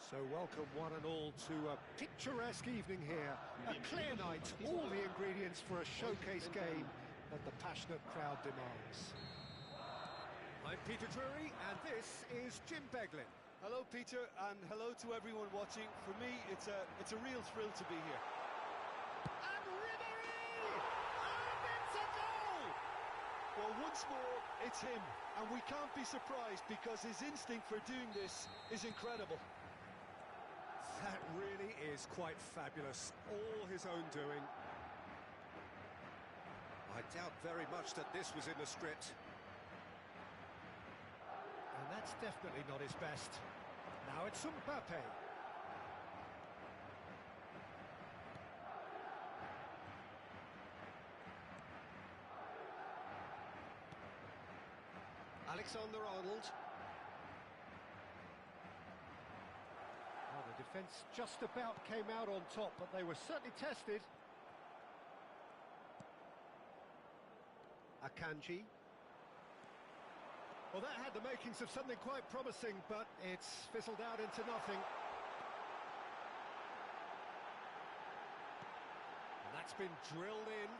So welcome one and all to a picturesque evening here. A clear night, all the ingredients for a showcase game that the passionate crowd demands. I'm Peter Drury, and this is Jim Beglin. Hello, Peter, and hello to everyone watching. For me, it's a real thrill to be here. And Ribery! And it's a goal! Well, once more, it's him, and we can't be surprised because his instinct for doing this is incredible. That really is quite fabulous, all his own doing. I doubt very much that this was in the script. And that's definitely not his best. Now it's Mbappe. Alexander-Arnold. Well, the defence just about came out on top, but they were certainly tested. Akanji. Well, that had the makings of something quite promising, but it's fizzled out into nothing. And that's been drilled in.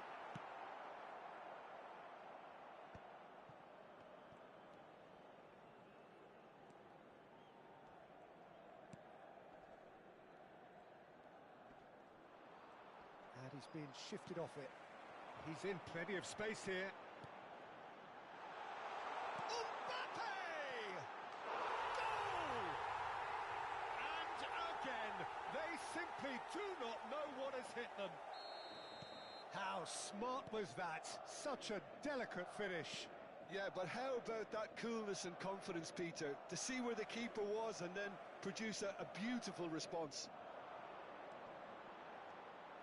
And he's been shifted off it. He's in plenty of space here. They simply do not know what has hit them. How smart was that? Such a delicate finish. Yeah, but how about that coolness and confidence, Peter? To see where the keeper was and then produce a beautiful response.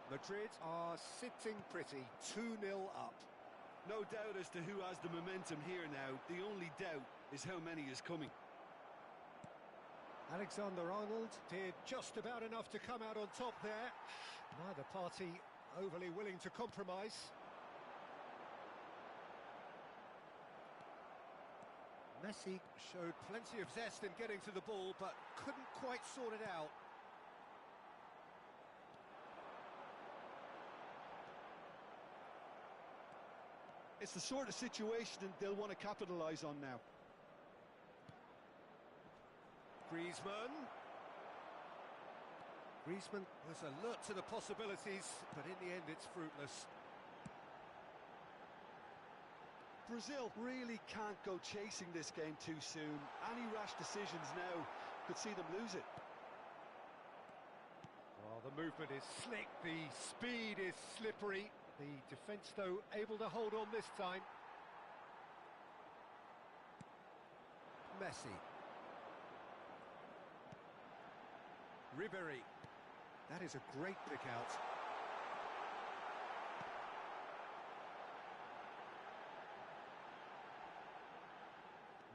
Madrid are sitting pretty, 2-0 up. No doubt as to who has the momentum here now. The only doubt is how many is coming. Alexander-Arnold did just about enough to come out on top there. Neither party overly willing to compromise. Messi showed plenty of zest in getting to the ball, but couldn't quite sort it out. It's the sort of situation they'll want to capitalise on now. Griezmann. Griezmann was alert to the possibilities, but in the end it's fruitless. Brazil really can't go chasing this game too soon. Any rash decisions now could see them lose it. Well, the movement is slick, the speed is slippery. The defence, though, able to hold on this time. Messi. Ribery. That is a great pick out.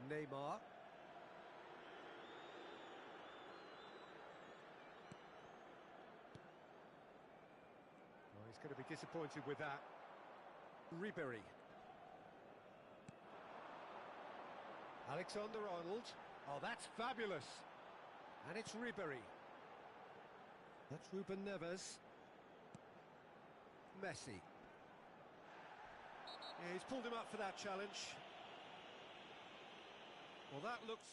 Neymar. Oh, he's going to be disappointed with that. Ribery. Alexander-Arnold. Oh, that's fabulous. And it's Ribery. That's Ruben Neves. Messi. Yeah, he's pulled him up for that challenge. Well, that looks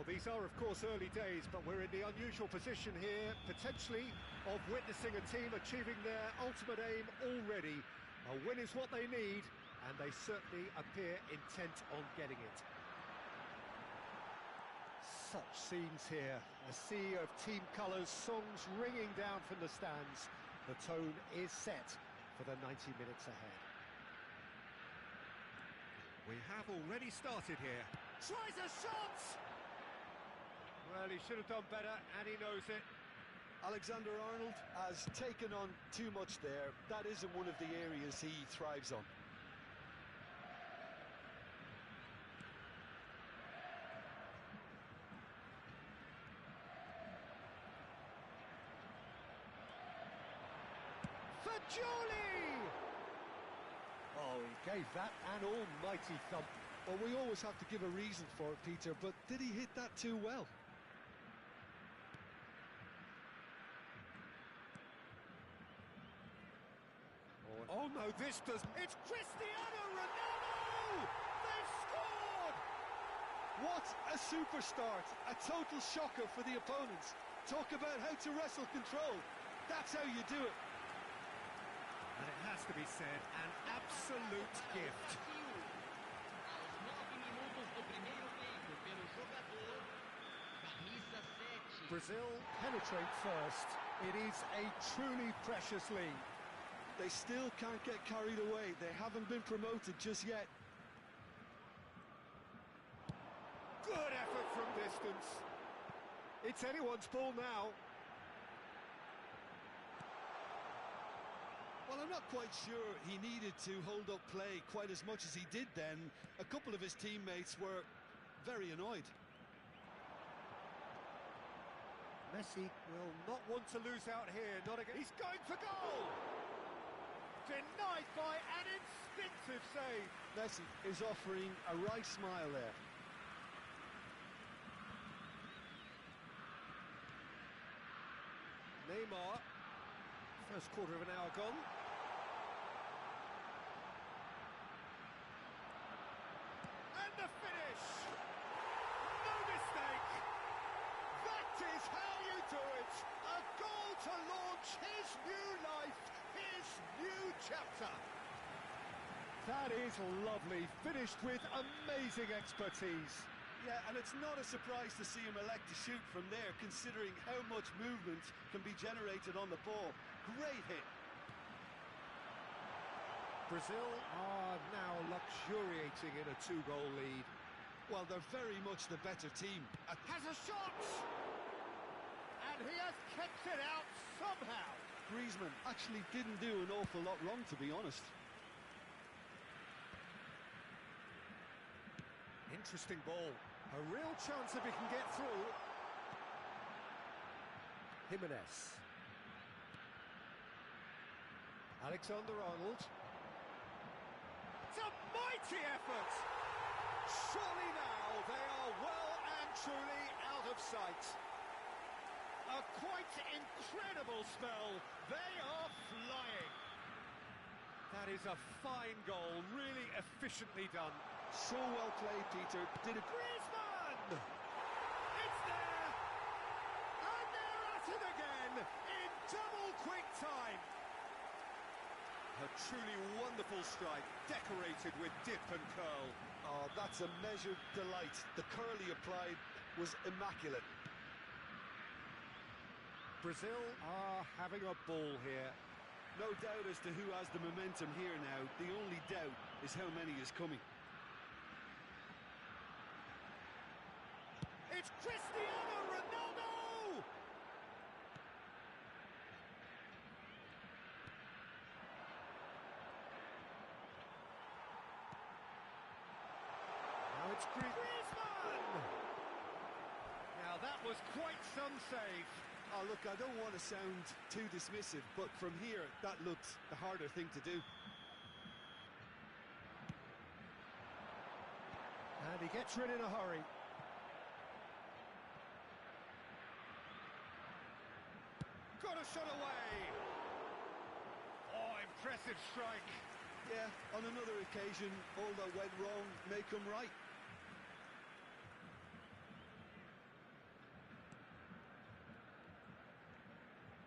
Well, these are, of course, early days, but we're in the unusual position here, potentially, of witnessing a team achieving their ultimate aim already. A win is what they need, and they certainly appear intent on getting it. Such scenes here, a sea of team colours, songs ringing down from the stands. The tone is set for the 90 minutes ahead. We have already started here. Tries a shot! Well, he should have done better, and he knows it. Alexander-Arnold has taken on too much there. That isn't one of the areas he thrives on. Fagioli! Oh, he gave that an almighty thump. Well, we always have to give a reason for it, Peter, but did he hit that too well? Oh no, this does... It's Cristiano Ronaldo! They've scored! What a super start! A total shocker for the opponents. Talk about how to wrestle control. That's how you do it. And it has to be said, an absolute gift. Brazil penetrate first. It is a truly precious lead. They still can't get carried away. They haven't been promoted just yet. Good effort from distance. It's anyone's ball now. Well, I'm not quite sure he needed to hold up play quite as much as he did then. A couple of his teammates were very annoyed. Messi will not want to lose out here. Not again. He's going for goal! Denied by an instinctive save. Messi is offering a right smile there. Neymar. First quarter of an hour gone. And the finish! No mistake! That is how you do it! A goal to launch his new life, his new chapter. That is lovely, finished with amazing expertise. Yeah, and it's not a surprise to see him elect to shoot from there, considering how much movement can be generated on the ball. Great hit. Brazil are now luxuriating in a two-goal lead. Well, they're very much the better team. Has a shot! And he has kept it out somehow. Griezmann actually didn't do an awful lot wrong, to be honest. Interesting ball. A real chance if he can get through. Jimenez. Alexander-Arnold. It's a mighty effort! Surely now they are well and truly out of sight. A quite incredible spell. They are flying. That is a fine goal, really efficiently done. So well played, Peter. Did it... Griezmann! It's there! And they're at it again in double quick time. A truly wonderful strike, decorated with dip and curl. Oh, that's a measured delight. The curl he applied was immaculate. Brazil are having a ball here. No doubt as to who has the momentum here now. The only doubt is how many is coming. It's Cristiano Ronaldo! Now it's Griezmann! Now that was quite some save. Oh, look, I don't want to sound too dismissive, but from here, that looked the harder thing to do. And he gets rid in a hurry. Got a shot away! Oh, impressive strike. Yeah, on another occasion, all that went wrong may come right.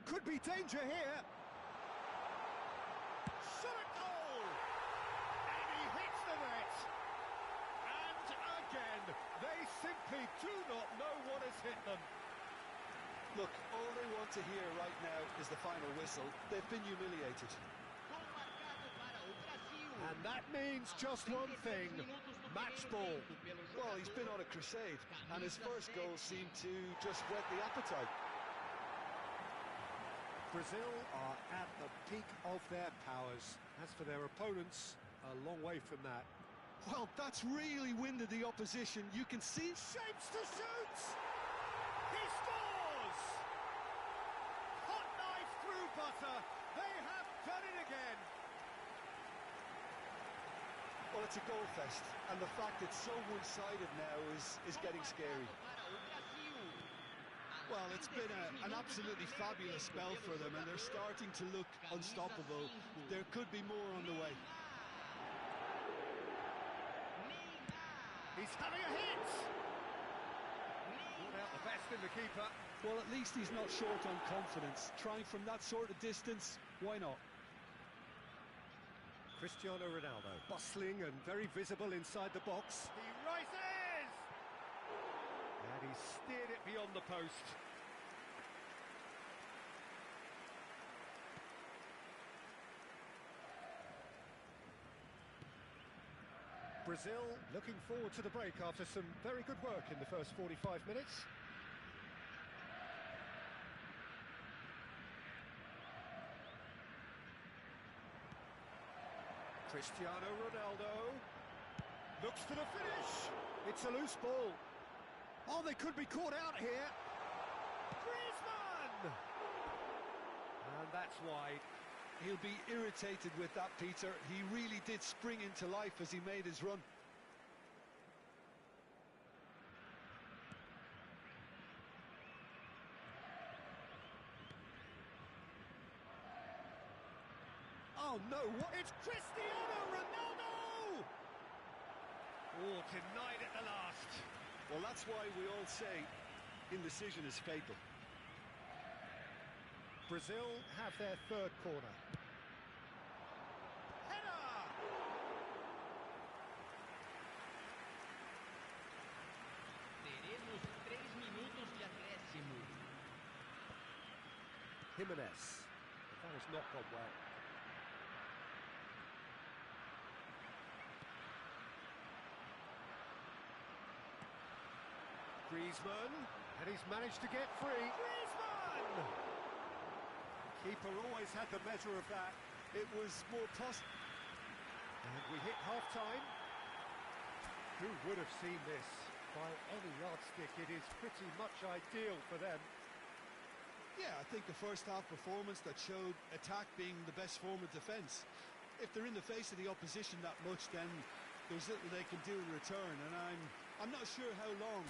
Could be danger here. Shot at goal! And he hits the net. And again, they simply do not know what has hit them. Look, all they want to hear right now is the final whistle. They've been humiliated. And that means just one thing, match ball. Well, he's been on a crusade, and his first goal seemed to just whet the appetite. Brazil are at the peak of their powers. As for their opponents, a long way from that. Well, that's really winded the opposition. You can see... Shapes to shoot! He scores! Hot knife through butter. They have done it again. Well, it's a goal fest, and the fact it's so one-sided now is getting scary. Well, it's been an absolutely fabulous spell for them, and they're starting to look unstoppable. There could be more on the way. He's having a hit! Brought out the best in the keeper. Well, at least he's not short on confidence. Trying from that sort of distance, why not? Cristiano Ronaldo, bustling and very visible inside the box. He rises! And he steered it beyond the post. Brazil looking forward to the break after some very good work in the first 45 minutes. Cristiano Ronaldo looks to the finish. It's a loose ball. Oh, they could be caught out here. Griezmann! And that's wide. He'll be irritated with that, Peter. He really did spring into life as he made his run. Oh no, what? It's Cristiano Ronaldo! Oh, denied at the last. Well, that's why we all say indecision is fatal. Brazil have their third corner. Header! Teremos 3 minutos de acréscimo. Jimenez. But that has not gone well. Griezmann, and he's managed to get free. Griezmann! Keeper always had the measure of that. It was more possible. And we hit half-time. Who would have seen this? By any yardstick, it is pretty much ideal for them. Yeah, I think the first half performance that showed attack being the best form of defence. If they're in the face of the opposition that much, then there's little they can do in return, and I'm not sure how long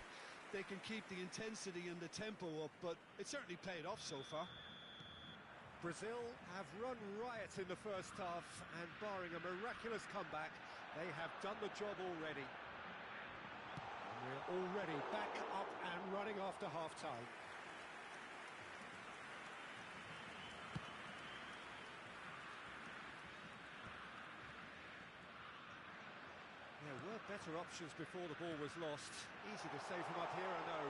they can keep the intensity and the tempo up, but it certainly paid off so far. Brazil have run riot in the first half, and barring a miraculous comeback, they have done the job already. And we're already back up and running after half-time. There were better options before the ball was lost. Easy to save him up here, I know.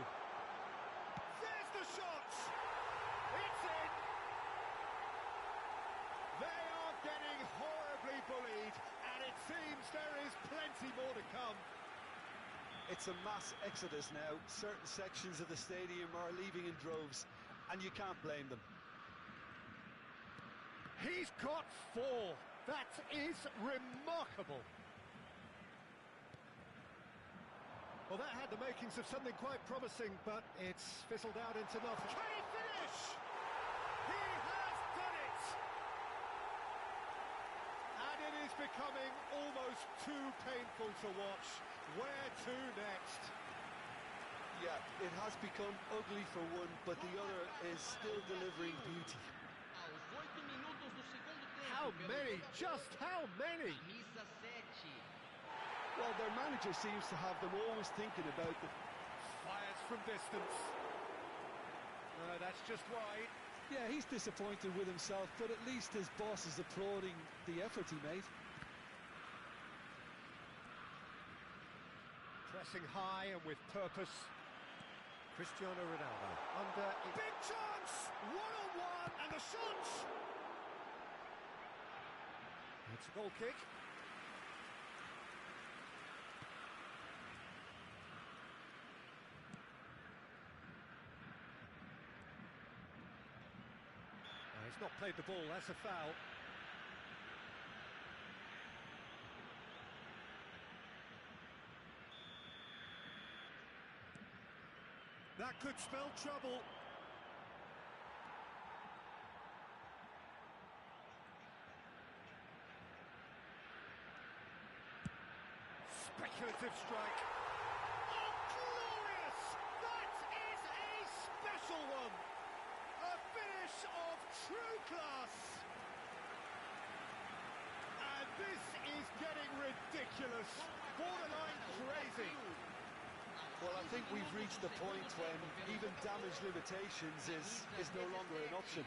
There's the shot! It's in! They are getting horribly bullied, and it seems there is plenty more to come. It's a mass exodus now. Certain sections of the stadium are leaving in droves, and you can't blame them. He's got 4. That is remarkable. Well, that had the makings of something quite promising, but it's fizzled out into nothing. Can he finish? He has done it! And it is becoming almost too painful to watch. Where to next? Yeah, it has become ugly for one, but the other is still delivering beauty. Aos 8 minutos do segundo tempo. How many? Just how many? Camisa 7. Well, their manager seems to have them always thinking about the... Fires from distance. No, that's just wide. Yeah, he's disappointed with himself, but at least his boss is applauding the effort he made. Pressing high and with purpose. Cristiano Ronaldo under... Big chance! One-on-one and the shot! It's a goal kick. He's not played the ball, that's a foul. That could spell trouble. Speculative strike. Oh, glorious! That is a special one! A finish of true class! And this is getting ridiculous. Borderline crazy. Well, I think we've reached the point when even damage limitations is no longer an option.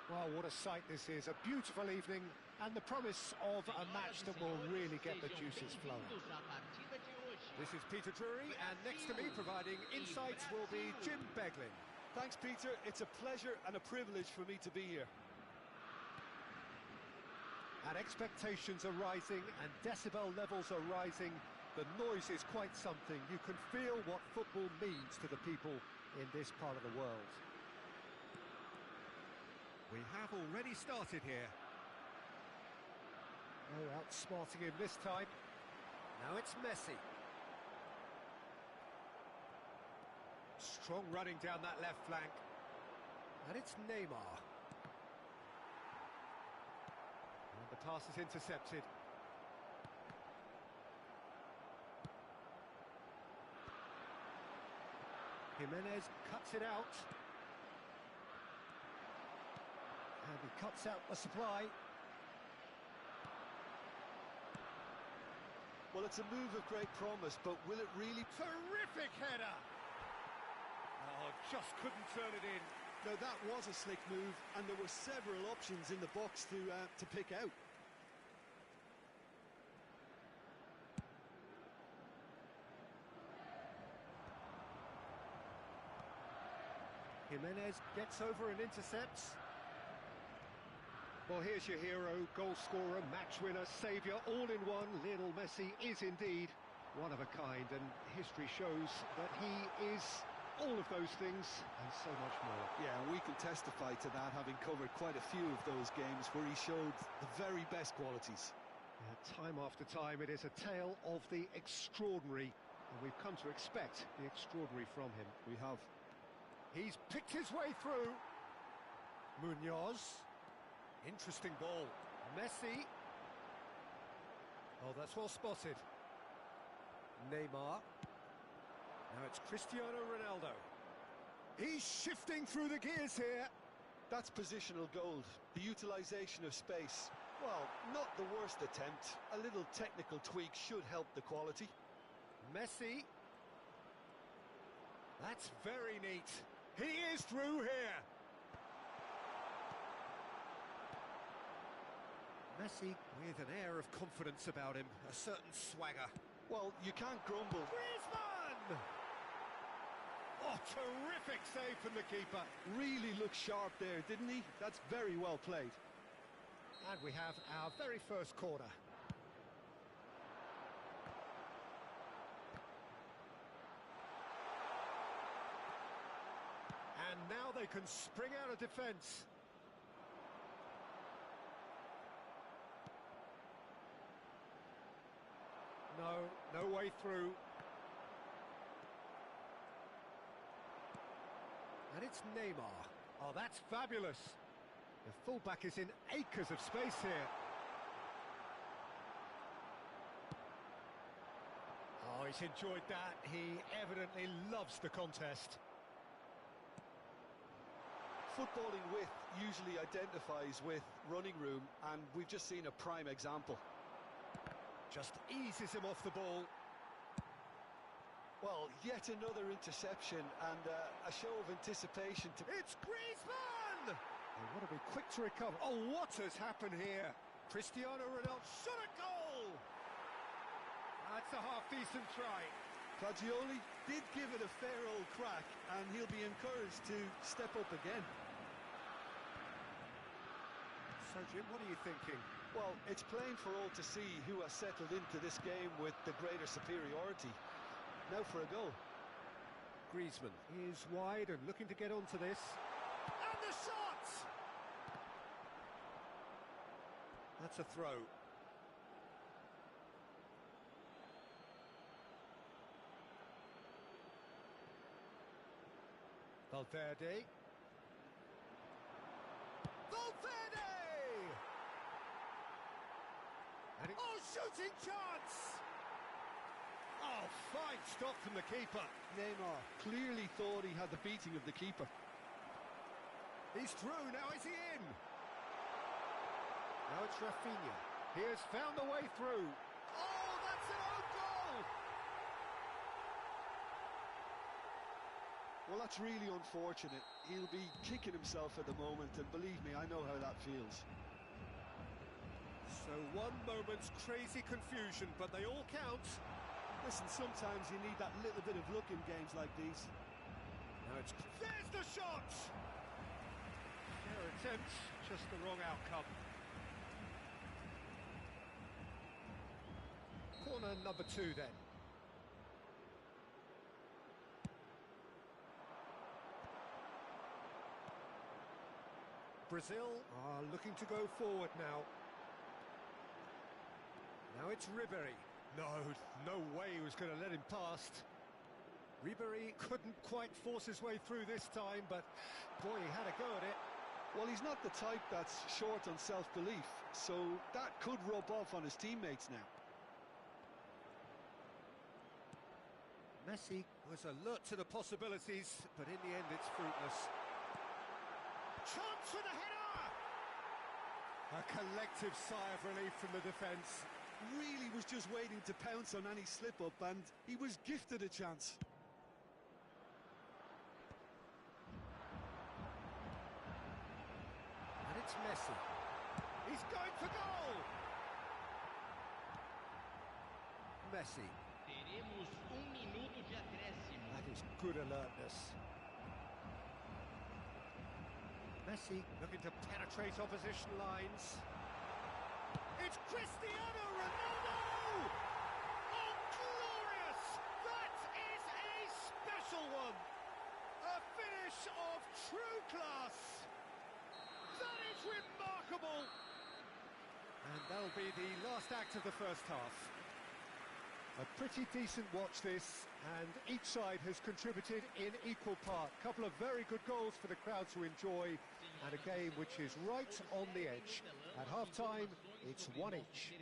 Well, what a sight this is. A beautiful evening and the promise of a match that will really get the juices flowing. This is Peter Drury, and next to me providing insights will be Jim Beglin. Thanks, Peter. It's a pleasure and a privilege for me to be here. And expectations are rising and decibel levels are rising. The noise is quite something. You can feel what football means to the people in this part of the world. We have already started here. Oh, outsmarting him this time. Now it's Messi. Strong running down that left flank. And it's Neymar. And the pass is intercepted. Jimenez cuts it out. And he cuts out the supply. Well, it's a move of great promise, but will it really... Terrific header! Oh, just couldn't turn it in. Now, that was a slick move, and there were several options in the box to pick out. Jimenez gets over and intercepts. Well, here's your hero, goal scorer, match winner, saviour, all in one. Lionel Messi is indeed one of a kind, and history shows that he is all of those things and so much more. Yeah, we can testify to that, having covered quite a few of those games where he showed the very best qualities. Time after time, it is a tale of the extraordinary, and we've come to expect the extraordinary from him. We have. He's picked his way through. Munoz. Interesting ball. Messi. Oh, that's well spotted. Neymar. Now it's Cristiano Ronaldo. He's shifting through the gears here. That's positional gold. The utilisation of space. Well, not the worst attempt. A little technical tweak should help the quality. Messi. That's very neat. He is through here. Messi with an air of confidence about him, a certain swagger. Well, you can't grumble. Griezmann! Oh, terrific save from the keeper. Really looked sharp there, didn't he? That's very well played. And we have our very first corner. And now they can spring out of defence. No way through. And it's Neymar. Oh, that's fabulous. The fullback is in acres of space here. Oh, he's enjoyed that. He evidently loves the contest. Footballing width usually identifies with running room, and we've just seen a prime example. Just eases him off the ball. Well, yet another interception and a show of anticipation to... It's Griezmann! They want to be quick to recover. Oh, what has happened here? Cristiano Ronaldo shot a goal! That's a half-decent try. Fagioli did give it a fair old crack, and he'll be encouraged to step up again. So, Jim, what are you thinking? Well, it's plain for all to see who has settled into this game with the greater superiority. Now for a goal. Griezmann is wide and looking to get onto this. And the shot! That's a throw. Valverde. Valverde! And oh, shooting chance! Oh, fine stop from the keeper. Neymar clearly thought he had the beating of the keeper. He's through, now is he in? Now it's Rafinha. He has found the way through. Oh, that's an own goal! Well, that's really unfortunate. He'll be kicking himself at the moment, and believe me, I know how that feels. So one moment's crazy confusion, but they all count. Listen, sometimes you need that little bit of luck in games like these. Now it's... There's the shot! Fair attempt, just the wrong outcome. Corner number 2 then. Brazil are looking to go forward now. Now it's Ribéry. No way he was going to let him past. Ribéry couldn't quite force his way through this time, but boy, he had a go at it. Well, he's not the type that's short on self-belief, so that could rub off on his teammates now. Messi was alert to the possibilities, but in the end it's fruitless. Chance for the header! A collective sigh of relief from the defence. really was just waiting to pounce on any slip-up, and he was gifted a chance. And it's Messi. He's going for goal! Messi. Teremos minuto de acréscimo. That is good alertness. Messi looking to penetrate opposition lines. It's Cristiano Ronaldo! Oh, glorious! That is a special one! A finish of true class! That is remarkable! And that'll be the last act of the first half. A pretty decent watch this, and each side has contributed in equal part. Couple of very good goals for the crowd to enjoy, and a game which is right on the edge. At half-time, it's one each.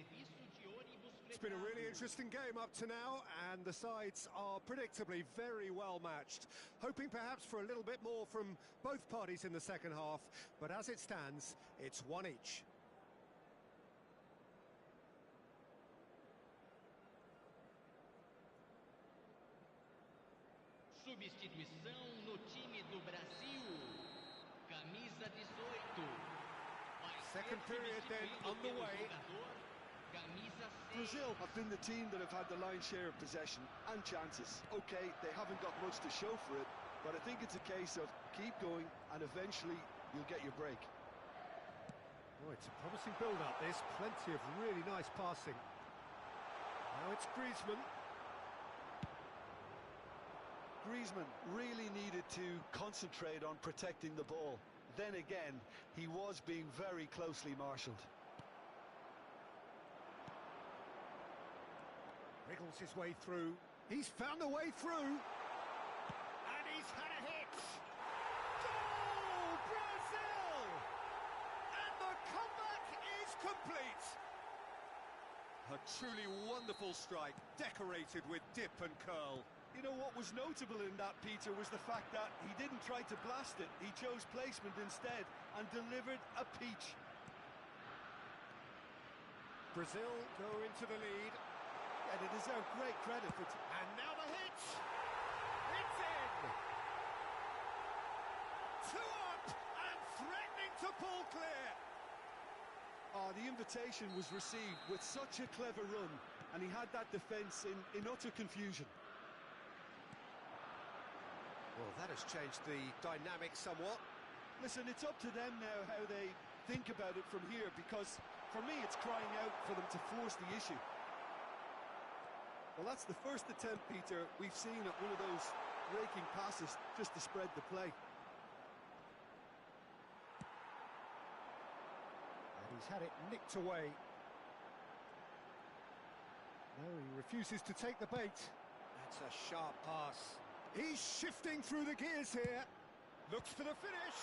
It's been a really interesting game up to now, and the sides are predictably very well matched. Hoping perhaps for a little bit more from both parties in the second half, but as it stands, it's one each. Substituição no time do Brasil. Camisa 18. Second period then underway. Camisa 6. Brazil have been the team that have had the lion's share of possession and chances. Okay, they haven't got much to show for it, but I think it's a case of keep going and eventually you'll get your break. Oh, it's a promising build-up, this. Plenty of really nice passing. Now it's Griezmann. Griezmann really needed to concentrate on protecting the ball. Then again, he was being very closely marshalled. Wriggles his way through. He's found a way through. And he's had a hit. Goal, Brazil! And the comeback is complete. A truly wonderful strike, decorated with dip and curl. You know what was notable in that, Peter, was the fact that he didn't try to blast it. He chose placement instead and delivered a peach. Brazil go into the lead. Yeah, they deserve great credit for it. And now the hit! It's in! 2 up and threatening to pull clear. Oh, the invitation was received with such a clever run, and he had that defence in utter confusion. Well, that has changed the dynamic somewhat. Listen, it's up to them now how they think about it from here, because for me it's crying out for them to force the issue. Well, that's the first attempt, Peter, we've seen at one of those raking passes just to spread the play. And he's had it nicked away. No, he refuses to take the bait. That's a sharp pass. He's shifting through the gears here. Looks for the finish.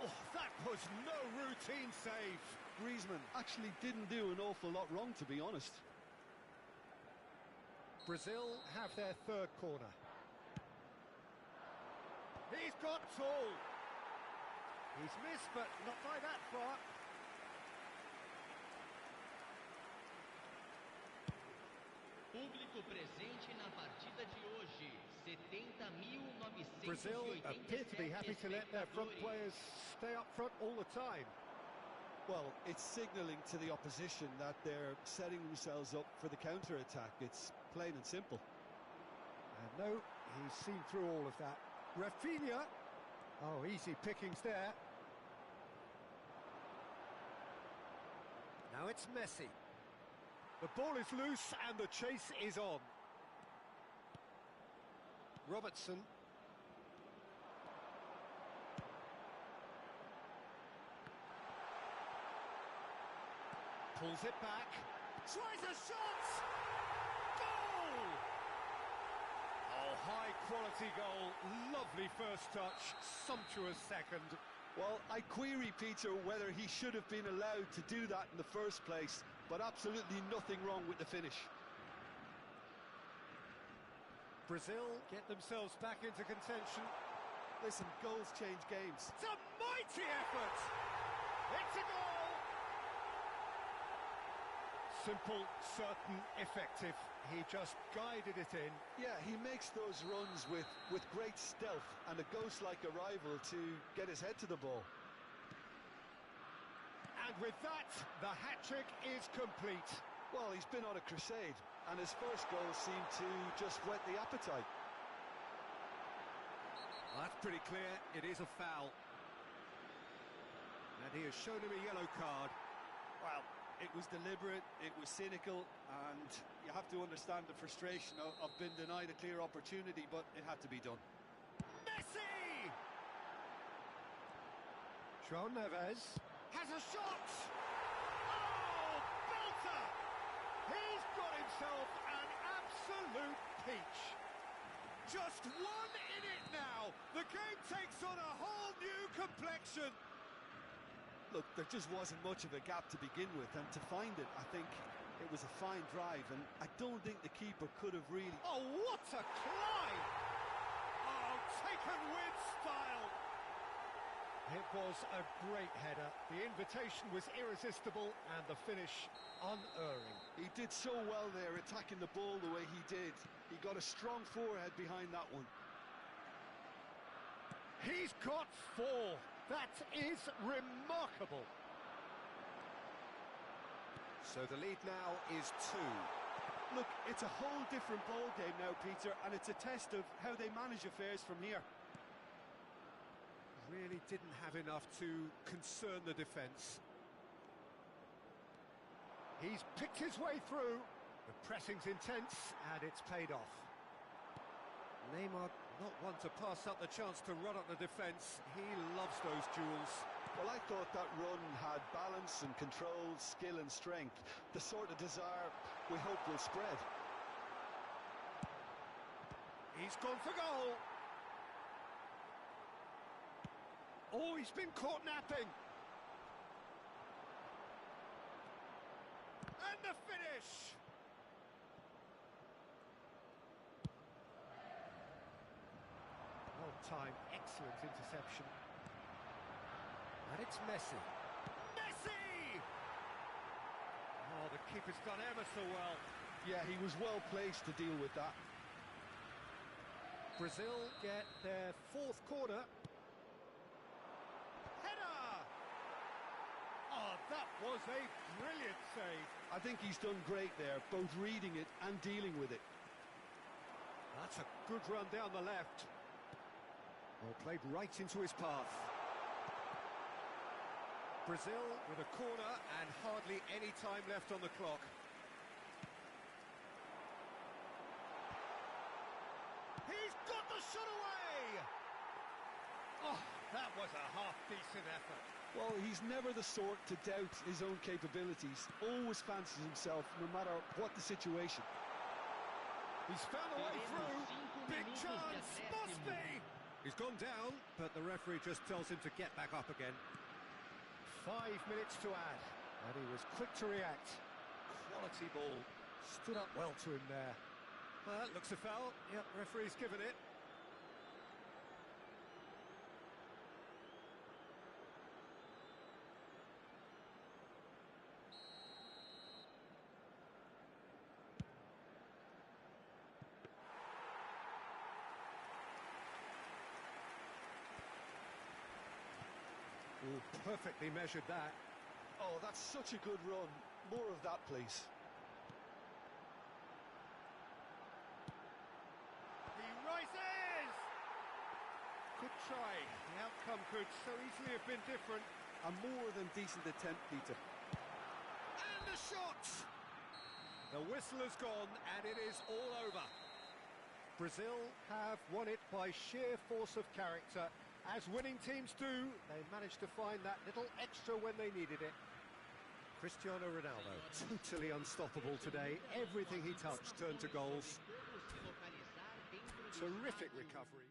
Oh, that was no routine save. Griezmann actually didn't do an awful lot wrong, to be honest. Brazil have their third corner. He's got tall. He's missed, but not by that far. Público presente na partida de hoje. 70.987 Brazil appear to be happy to let their front players stay up front all the time. Well, it's signalling to the opposition that they're setting themselves up for the counter-attack. It's plain and simple. And no, he's seen through all of that. Rafinha. Oh, easy pickings there. Now it's Messi. The ball is loose and the chase is on. Robertson. Pulls it back. Tries a shot! Goal! Oh, high quality goal. Lovely first touch. Sumptuous second. Well, I query, Peter, whether he should have been allowed to do that in the first place, but absolutely nothing wrong with the finish. Brazil get themselves back into contention. Listen, goals change games. It's a mighty effort! It's a goal! Simple, certain, effective. He just guided it in. Yeah, he makes those runs with great stealth and a ghost-like arrival to get his head to the ball. And with that, the hat-trick is complete. Well, he's been on a crusade, and his first goal seemed to just whet the appetite. Well, that's pretty clear. It is a foul. And he has shown him a yellow card. Well, it was deliberate, it was cynical, and you have to understand the frustration of being denied a clear opportunity, but it had to be done. Messi! João Neves has a shot! Oh, belter! He's got himself an absolute peach. Just one in it now. The game takes on a whole new complexion. Look, there just wasn't much of a gap to begin with, and to find it, I think it was a fine drive, and I don't think the keeper could have really... Oh, what a climb! Oh, taken with style! It was a great header. The invitation was irresistible, and the finish unerring. He did so well there, attacking the ball the way he did. He got a strong forehead behind that one. He's got 4. That is remarkable. So the lead now is 2. Look, it's a whole different ball game now, Peter, and it's a test of how they manage affairs from here. Really didn't have enough to concern the defence. He's picked his way through. The pressing's intense, and it's paid off. Neymar not one to pass up the chance to run up the defence. He loves those duels. Well, I thought that run had balance and control, skill and strength. The sort of desire we hope will spread. He's gone for goal. Oh, he's been caught napping. And the finish. Time, excellent interception. And it's Messi. Messi! Oh, the keeper's done ever so well. Yeah, he was well placed to deal with that. Brazil get their 4th corner. Header! Oh, that was a brilliant save. I think he's done great there, both reading it and dealing with it. That's a good run down the left. Well, played right into his path. Brazil with a corner and hardly any time left on the clock. He's got the shot away! Oh, that was a half-decent effort. Well, he's never the sort to doubt his own capabilities. Always fancies himself, no matter what the situation. He's found a way through. Big chance, must be! He's gone down, but the referee just tells him to get back up again. 5 minutes to add, and he was quick to react. Quality ball. Stood up well to him there. Well, that looks a foul. Yep, referee's given it. Ooh, perfectly measured that. Oh, that's such a good run. More of that, please. He rises! Good try. The outcome could so easily have been different. A more than decent attempt, Peter. And the shot! The whistle has gone, and it is all over. Brazil have won it by sheer force of character. As winning teams do, they managed to find that little extra when they needed it. Cristiano Ronaldo, totally unstoppable today. Everything he touched turned to goals. Terrific recovery.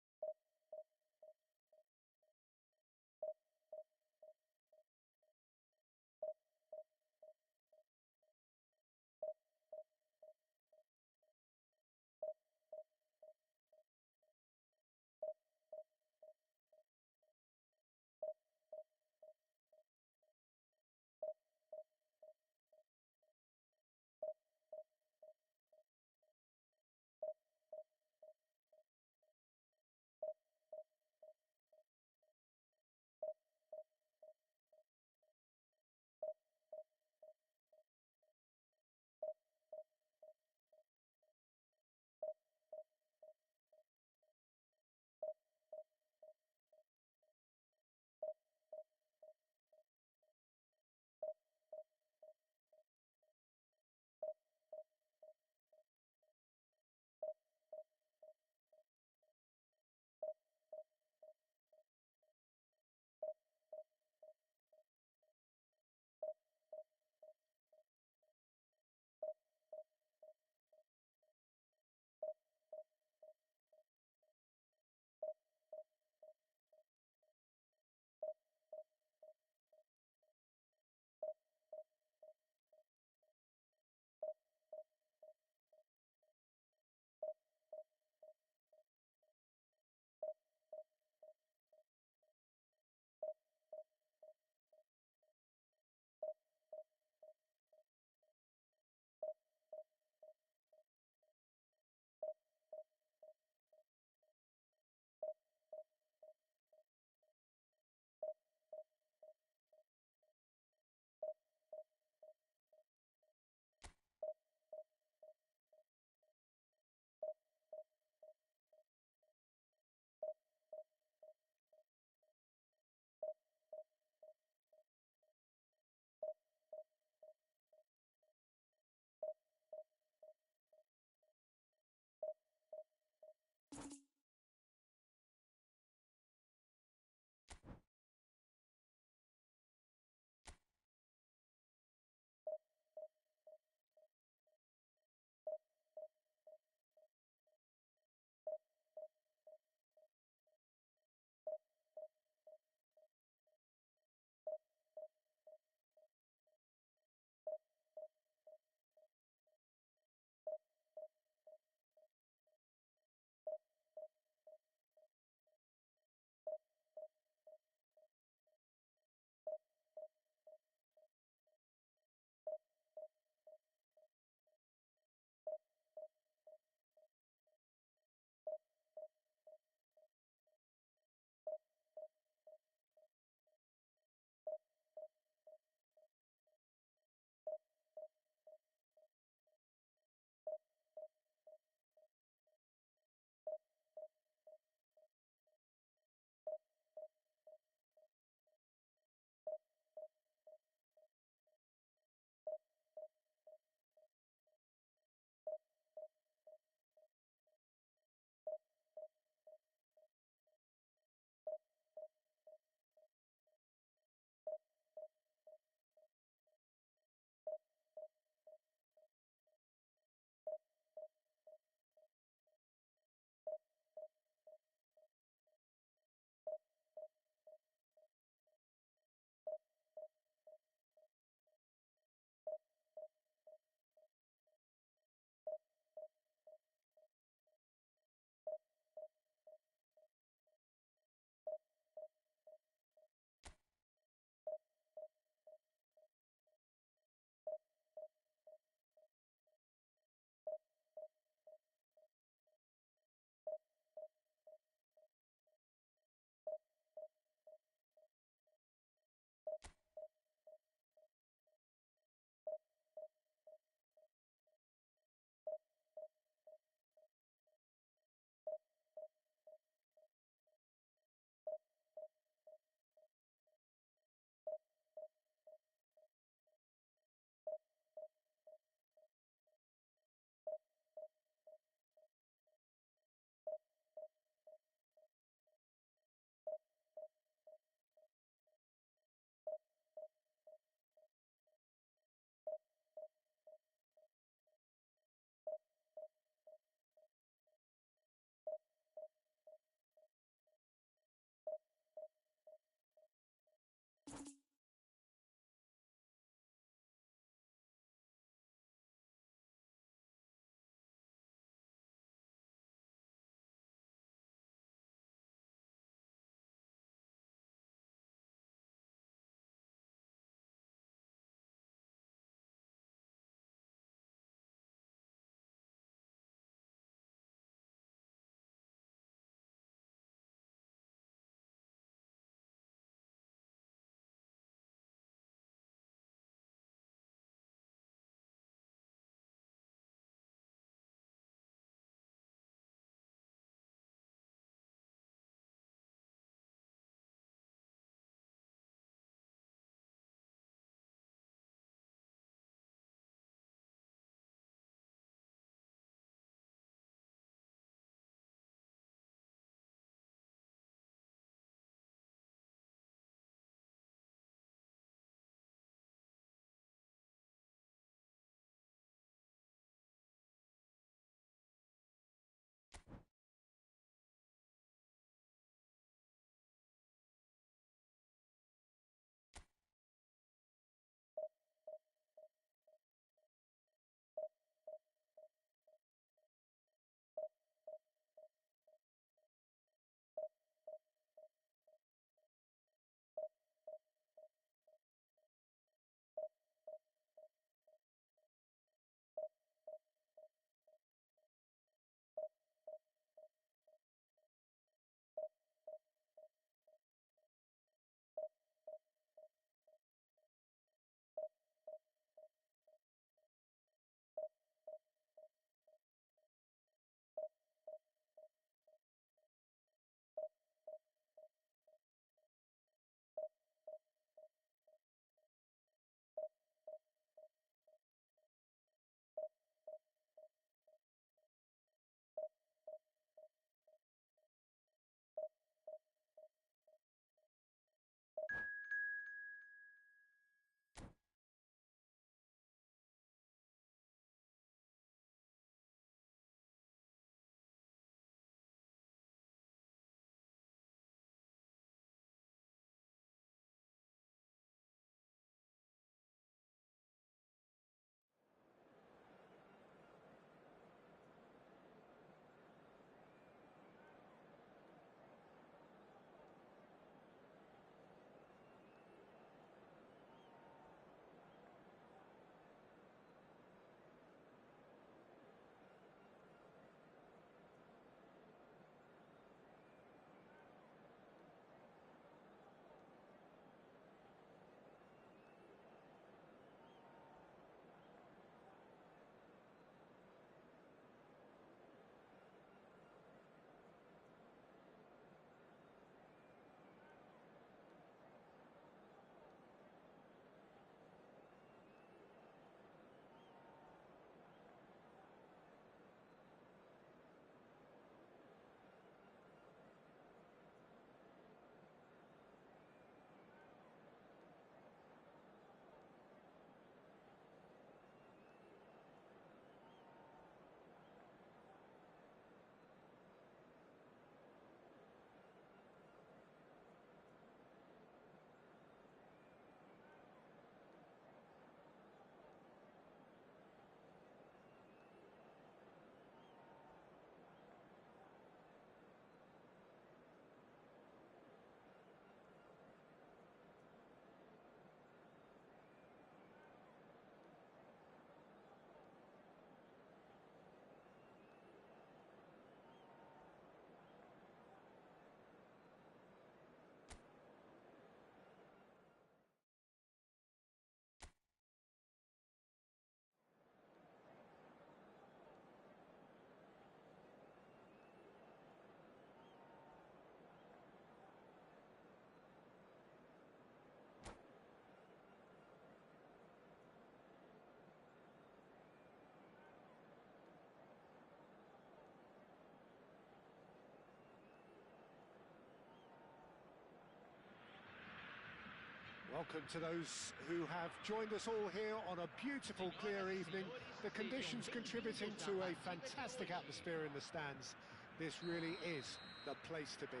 Welcome to those who have joined us all here on a beautiful, clear evening. The conditions contributing to a fantastic atmosphere in the stands. This really is the place to be.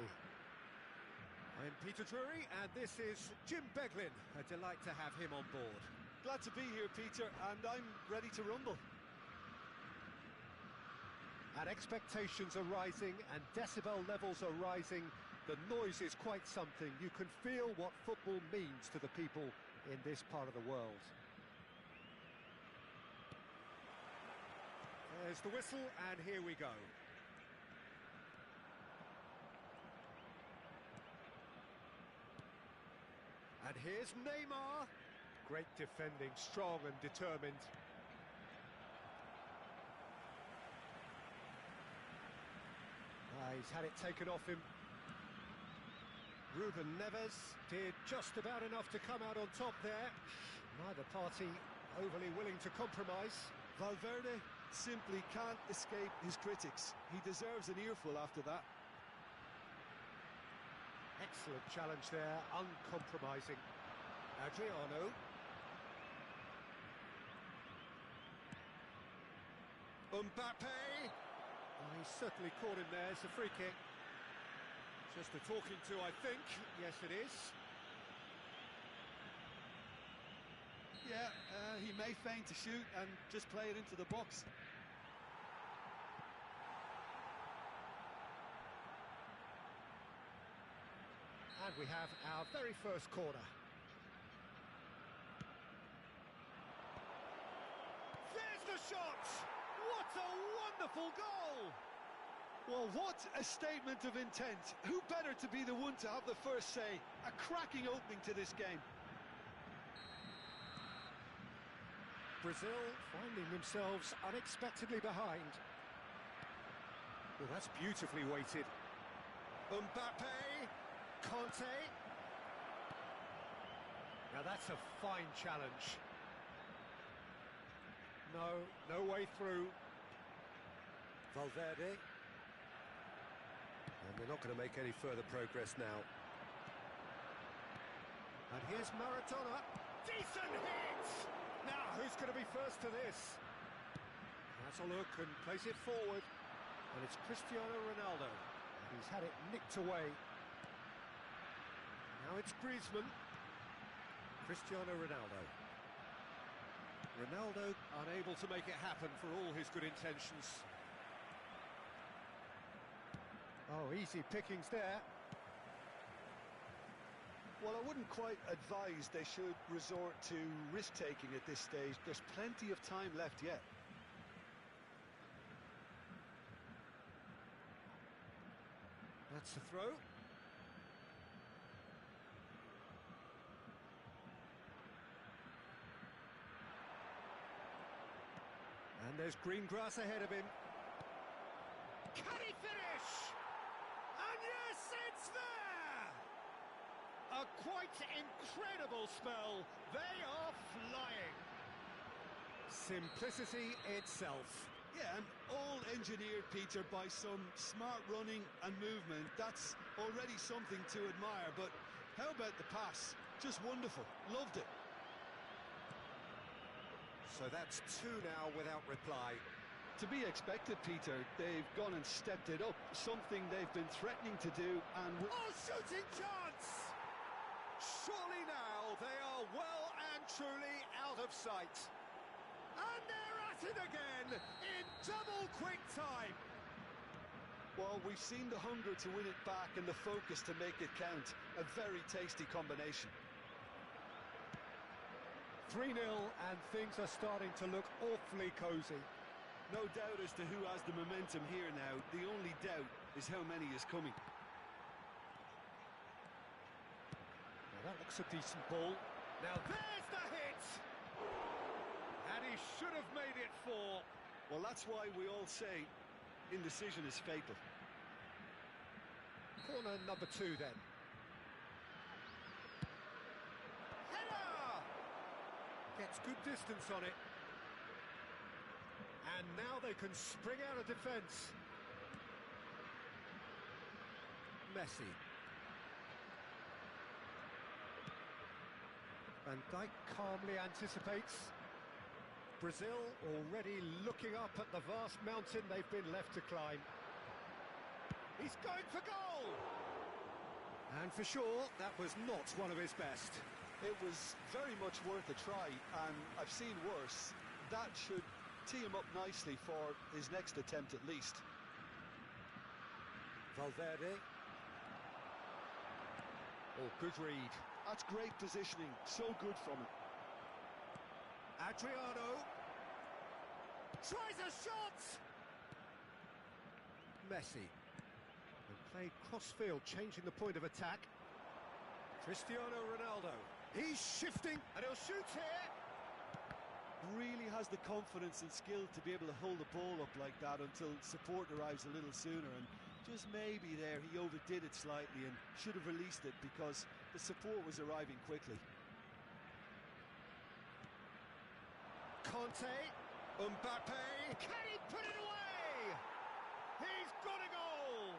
I'm Peter Drury, and this is Jim Beglin. A delight to have him on board. Glad to be here, Peter, and I'm ready to rumble. And expectations are rising and decibel levels are rising. The noise is quite something. You can feel what football means to the people in this part of the world. There's the whistle, and here we go. And here's Neymar. Great defending, strong and determined. He's had it taken off him. Ruben Neves did just about enough to come out on top there. Neither party overly willing to compromise. Valverde simply can't escape his critics. He deserves an earful after that. Excellent challenge there, uncompromising. Adriano. Mbappe. Oh, he's certainly caught him there. It's a free kick. Just a talking to, I think. Yes, it is. Yeah, he may feign to shoot and just play it into the box. And we have our very first corner. There's the shot! What a wonderful goal! Well, what a statement of intent. Who better to be the one to have the first say? A cracking opening to this game. Brazil finding themselves unexpectedly behind. Well, that's beautifully weighted. Mbappe. Conte. Now that's a fine challenge. No way through. Valverde. And they're not going to make any further progress now. And here's Maradona. Decent hit! Now, who's going to be first to this? Has a look and plays it forward. And it's Cristiano Ronaldo. He's had it nicked away. Now it's Griezmann. Cristiano Ronaldo. Ronaldo unable to make it happen for all his good intentions. Oh, easy pickings there. Well, I wouldn't quite advise they should resort to risk-taking at this stage. There's plenty of time left yet. That's the throw. And there's green grass ahead of him. Can he finish? And yes, it's there! A quite incredible spell. They are flying. Simplicity itself. Yeah, and all engineered, Peter, by some smart running and movement. That's already something to admire, but how about the pass? Just wonderful. Loved it. So that's two now without reply. To be expected, Peter. They've gone and stepped it up, something they've been threatening to do, and... Oh, shooting chance! Surely now they are well and truly out of sight. And they're at it again in double quick time. Well, we've seen the hunger to win it back and the focus to make it count. A very tasty combination. 3-0 and things are starting to look awfully cosy. No doubt as to who has the momentum here now. The only doubt is how many is coming. Now that looks a decent ball. Now there's the hit! And he should have made it 4. Well, that's why we all say indecision is fatal. Corner number 2 then. Header! Gets good distance on it. And now they can spring out of defence. Messi. Van Dijk calmly anticipates. Brazil already looking up at the vast mountain they've been left to climb. He's going for goal! And for sure, that was not one of his best. It was very much worth a try, and I've seen worse. That should tee him up nicely for his next attempt at least. Valverde. Oh, good read. That's great positioning, so good from him. Adriano tries a shot! Messi. And played cross-field, changing the point of attack. Cristiano Ronaldo. He's shifting, and he'll shoot here. Really has the confidence and skill to be able to hold the ball up like that until support arrives a little sooner, and just maybe there he overdid it slightly and should have released it because the support was arriving quickly. Conte, Mbappe, can he put it away? He's got a goal!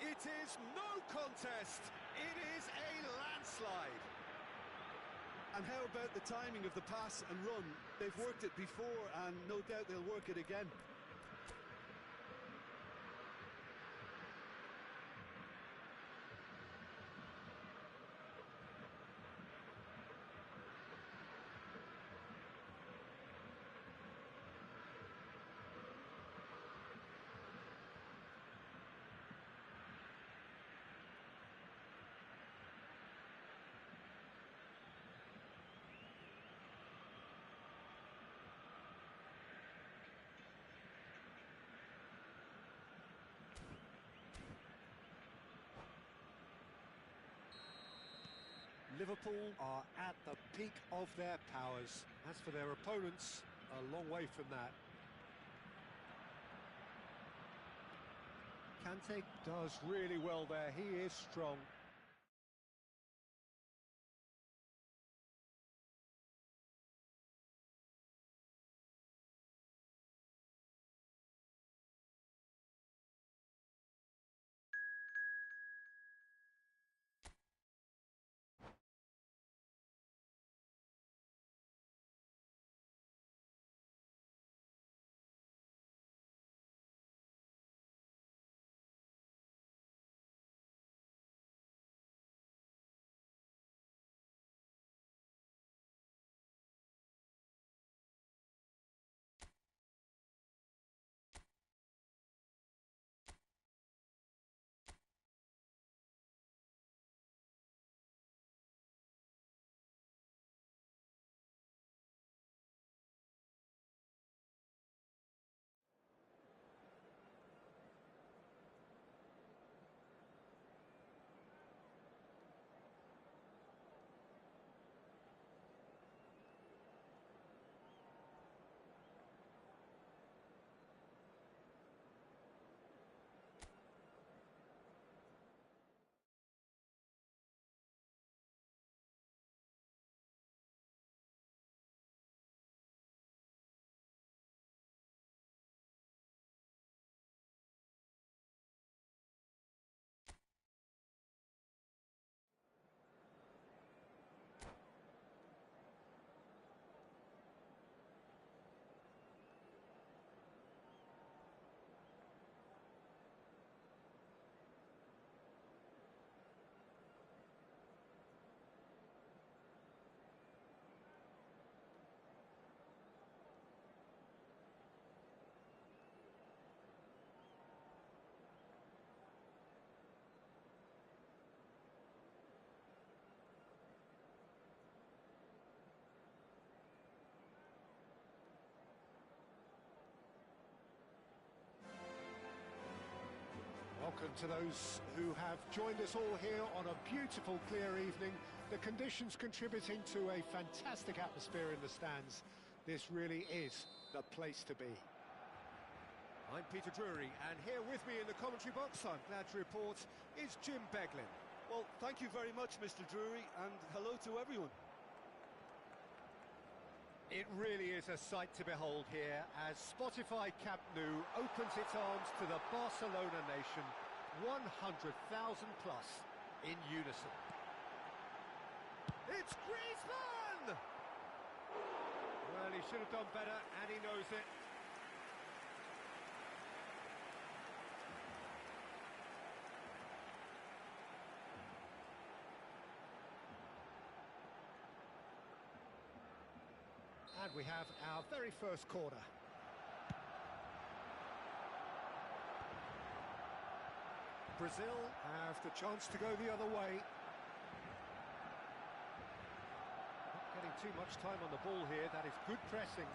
It is no contest, it is a landslide. And how about the timing of the pass and run? They've worked it before and no doubt they'll work it again. Liverpool are at the peak of their powers. As for their opponents, a long way from that. Kante does really well there, he is strong. Welcome to those who have joined us all here on a beautiful, clear evening. The conditions contributing to a fantastic atmosphere in the stands. This really is the place to be. I'm Peter Drury, and here with me in the commentary box, I'm glad to report, is Jim Beglin. Well, thank you very much, Mr. Drury, and hello to everyone. It really is a sight to behold here as Spotify Camp Nou opens its arms to the Barcelona nation, 100,000 plus in unison. It's Griezmann! Well, he should have done better, and he knows it. And we have our very first corner. Brazil have the chance to go the other way. Not getting too much time on the ball here. That is good pressing.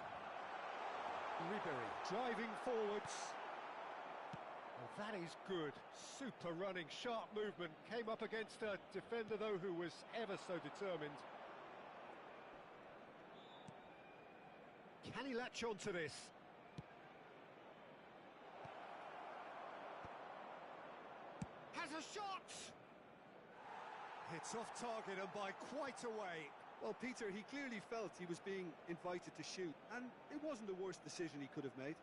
Ribery driving forwards. Oh, that is good. Super running, sharp movement. Came up against a defender, though, who was ever so determined. Can he latch on to this? Has a shot! It's off target and by quite a way. Well, Peter, he clearly felt he was being invited to shoot, and it wasn't the worst decision he could have made.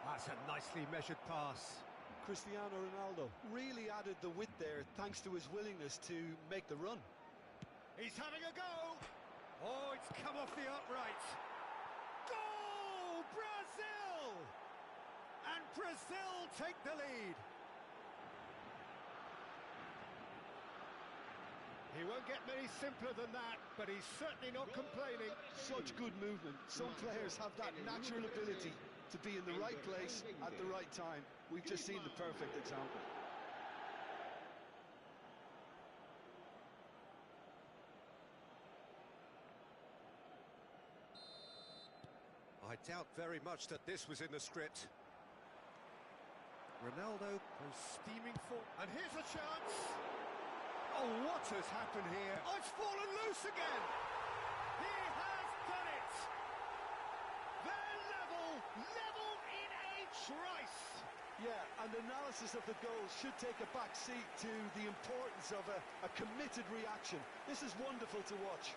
That's a nicely measured pass. Cristiano Ronaldo really added the width there thanks to his willingness to make the run. He's having a go! Oh, it's come off the upright. Goal! Brazil! And Brazil take the lead. He won't get many simpler than that, but he's certainly not complaining. Such good movement. Some players have that natural ability to be in the right place at the right time. We've just seen the perfect example. I doubt very much that this was in the script. Ronaldo goes steaming forward, and here's a chance! Oh, what has happened here? Oh, it's fallen loose again! He has done it! They're level in a trice! Yeah, and analysis of the goal should take a back seat to the importance of a committed reaction. This is wonderful to watch.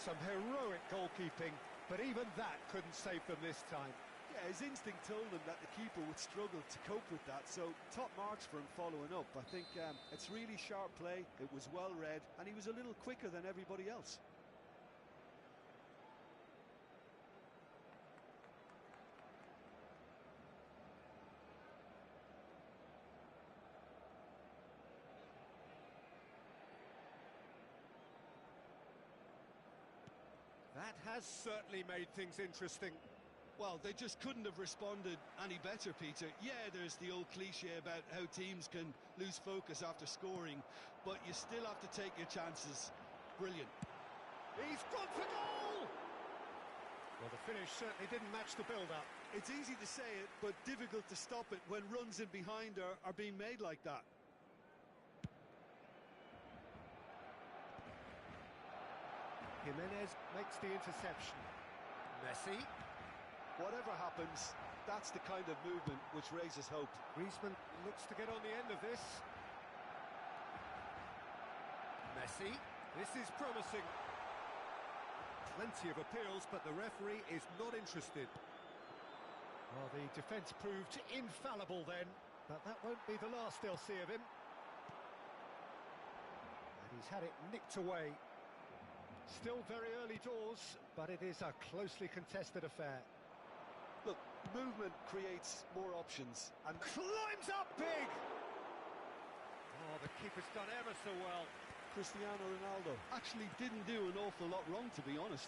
Some heroic goalkeeping, but even that couldn't save them this time. Yeah, his instinct told him that the keeper would struggle to cope with that, so top marks for him following up. I think it's really sharp play, it was well read, and he was a little quicker than everybody else. That has certainly made things interesting. Well, they just couldn't have responded any better, Peter. Yeah, there's the old cliche about how teams can lose focus after scoring, but you still have to take your chances. Brilliant. He's gone for goal! Well, the finish certainly didn't match the build-up. It's easy to say it, but difficult to stop it when runs in behind are being made like that. Jimenez makes the interception. Messi. Whatever happens, that's the kind of movement which raises hope. Griezmann looks to get on the end of this. Messi. This is promising. Plenty of appeals, but the referee is not interested. Well, the defence proved infallible then, but that won't be the last they'll see of him. And he's had it nicked away. Still very early doors, but it is a closely contested affair. Look, movement creates more options. And climbs up big! Oh, the keeper's done ever so well. Cristiano Ronaldo actually didn't do an awful lot wrong, to be honest.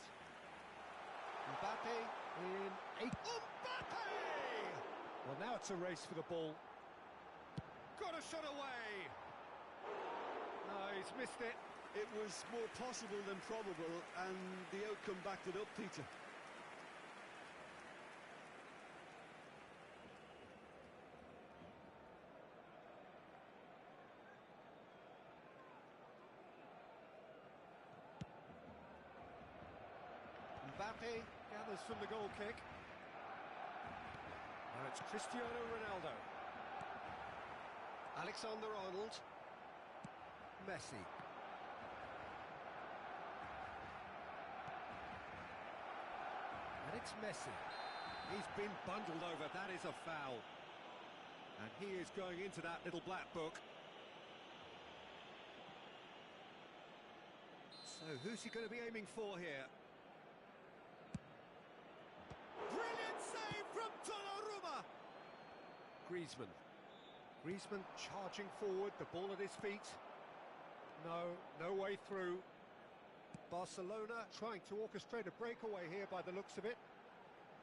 Mbappe in a... Mbappe! Well, now it's a race for the ball. Got a shot away! No, he's missed it. It was more possible than probable, and the outcome backed it up, Peter. Mbappe gathers from the goal kick. Now it's Cristiano Ronaldo. Alexander-Arnold. Messi. It's Messi. He's been bundled over. That is a foul. And he is going into that little black book. So who's he going to be aiming for here? Brilliant save from Donnarumma. Griezmann charging forward, the ball at his feet. No way through. Barcelona trying to orchestrate a breakaway here by the looks of it.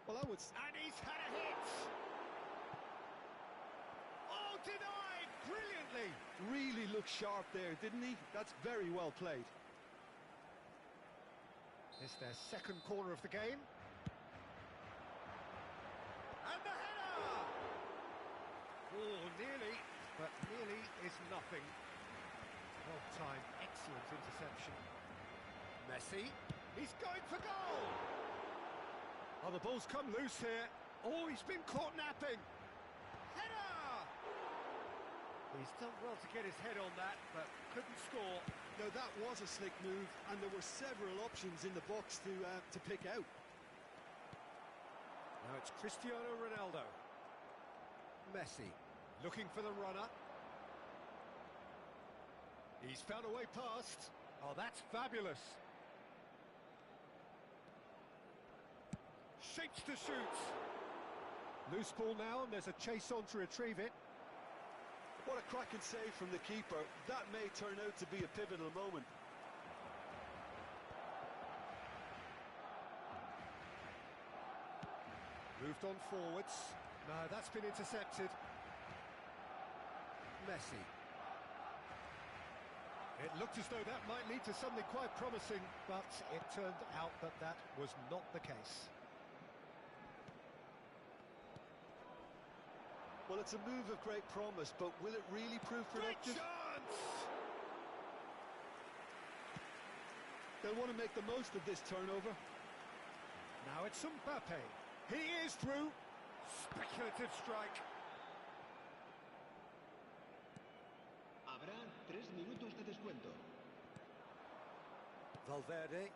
Well, I would... And he's had a hit! Oh, denied brilliantly! Really looked sharp there, didn't he? That's very well played. It's their second corner of the game. And the header! Oh, nearly, but nearly is nothing. Well timed, excellent interception. Messi, he's going for goal! Oh, the ball's come loose here. Oh, he's been caught napping. Header! He's done well to get his head on that, but couldn't score. No, that was a slick move, and there were several options in the box to pick out. Now it's Cristiano Ronaldo. Messi, looking for the runner. He's found a way past. Oh, that's fabulous. Shapes to shoot. Loose ball now, and there's a chase on to retrieve it. What a cracking save from the keeper. That may turn out to be a pivotal moment. Moved on forwards. No, that's been intercepted. Messi. It looked as though that might lead to something quite promising, but it turned out that that was not the case. Well, it's a move of great promise, but will it really prove productive? Great chance! They'll want to make the most of this turnover. Now it's Mbappe. He is through. Speculative strike. Habrá 3 minutos de descuento. Valverde.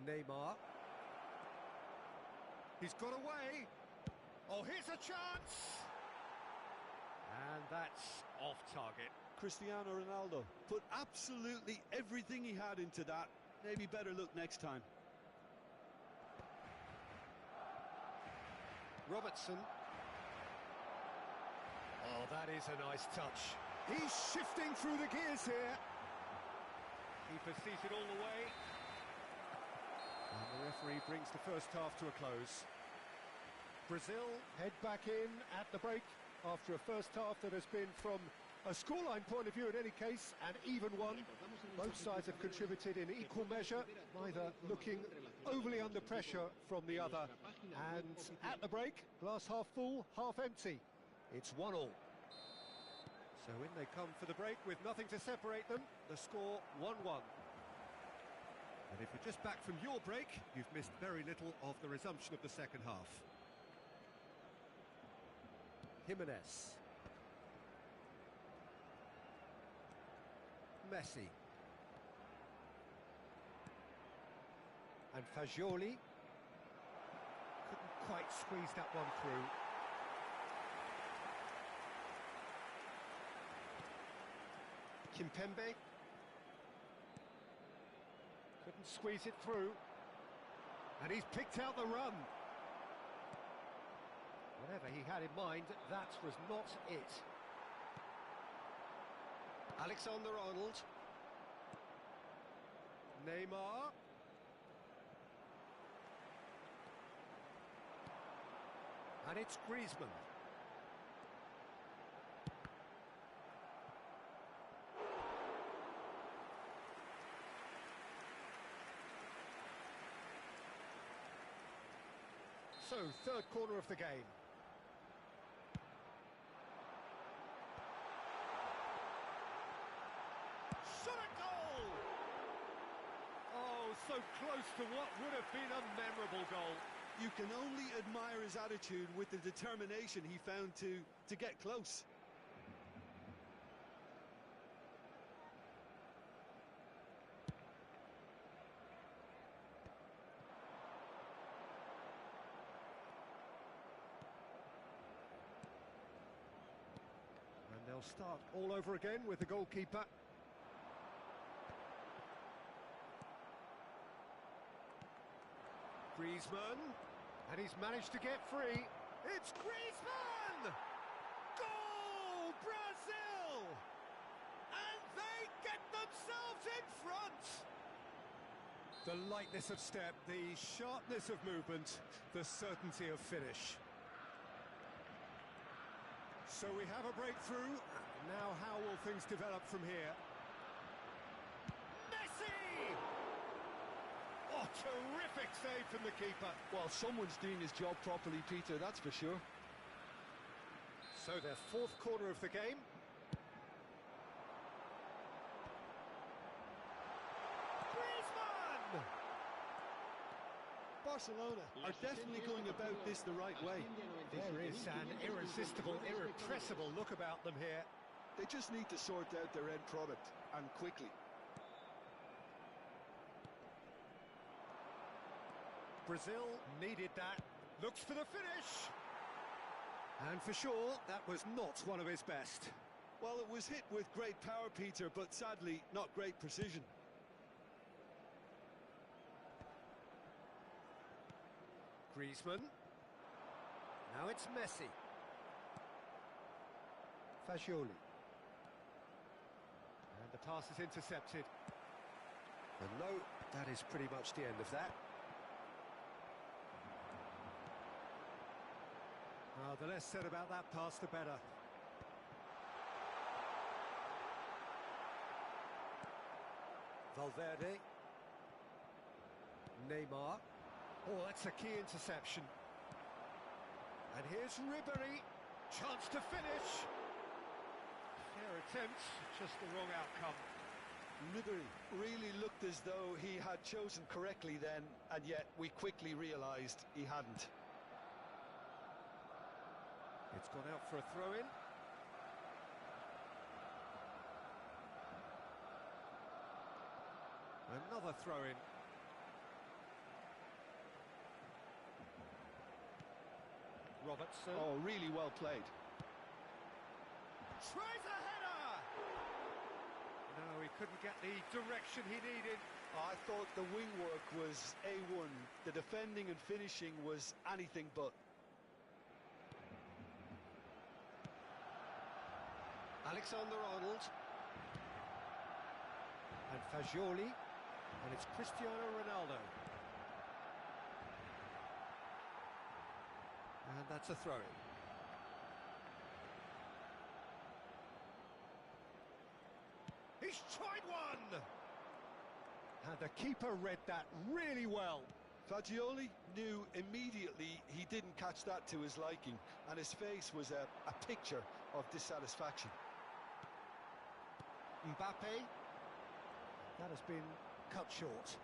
Neymar. He's got away. Oh, here's a chance! And that's off target. Cristiano Ronaldo put absolutely everything he had into that. Maybe better look next time. Robertson. Oh, that is a nice touch. He's shifting through the gears here. Keeper sees it all the way. And the referee brings the first half to a close. Brazil head back in at the break after a first half that has been, from a scoreline point of view in any case, an even one. Both sides have contributed in equal measure, neither looking overly under pressure from the other. And at the break, glass half full, half empty. It's 1-1. So in they come for the break with nothing to separate them. The score 1-1. And if you're just back from your break, you've missed very little of the resumption of the second half. Jimenez. Messi. And Fagioli couldn't quite squeeze that one through. Kimpembe couldn't squeeze it through. And he's picked out the run. Whatever he had in mind, that was not it. Alexander-Arnold. Neymar. And it's Griezmann. So, third corner of the game. Shot a goal! Oh, so close to what would have been a memorable goal. You can only admire his attitude with the determination he found to get close. They'll start all over again with the goalkeeper. Griezmann, and he's managed to get free. It's Griezmann! Goal, Brazil! And they get themselves in front! The lightness of step, the sharpness of movement, the certainty of finish. So we have a breakthrough. Now how will things develop from here? Messi! Oh, terrific save from the keeper. Well, someone's doing his job properly, Peter, that's for sure. So their fourth corner of the game. Griezmann! Barcelona are definitely going about this the right way. There is an irresistible, irrepressible look about them here. They just need to sort out their end product, and quickly. Brazil needed that. Looks for the finish. And for sure, that was not one of his best. Well, it was hit with great power, Peter, but sadly, not great precision. Griezmann. Now it's Messi. Fagioli. And the pass is intercepted. And no, that is pretty much the end of that. The less said about that pass, the better. Valverde. Neymar. Oh, that's a key interception. And here's Ribéry. Chance to finish. Fair attempt, just the wrong outcome. Ribéry really looked as though he had chosen correctly then, and yet we quickly realised he hadn't. It's gone out for a throw-in. Another throw-in. Robertson. Oh, really well played. Tries a header! No, he couldn't get the direction he needed. I thought the wing work was A1. The defending and finishing was anything but. Alexander-Arnold. And Fagioli. And it's Cristiano Ronaldo. And that's a throw-in. He's tried one! And the keeper read that really well. Fagioli knew immediately he didn't catch that to his liking, and his face was a picture of dissatisfaction. Mbappe. That has been cut short.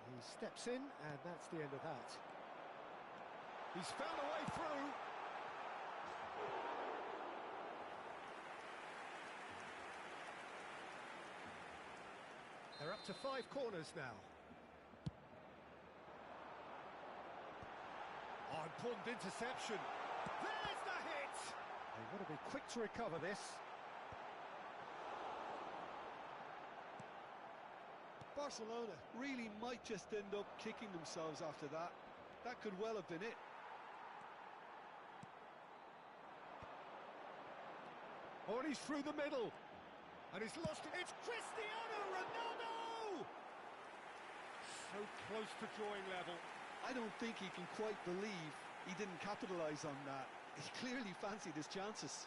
He steps in, and that's the end of that. He's found a way through. They're up to 5 corners now. Oh, important interception. There's the hit! They want to be quick to recover this. Barcelona really might just end up kicking themselves after that. That could well have been it. Oh, and he's through the middle. And he's lost it. It's Cristiano Ronaldo! So close to drawing level. I don't think he can quite believe he didn't capitalise on that. He clearly fancied his chances.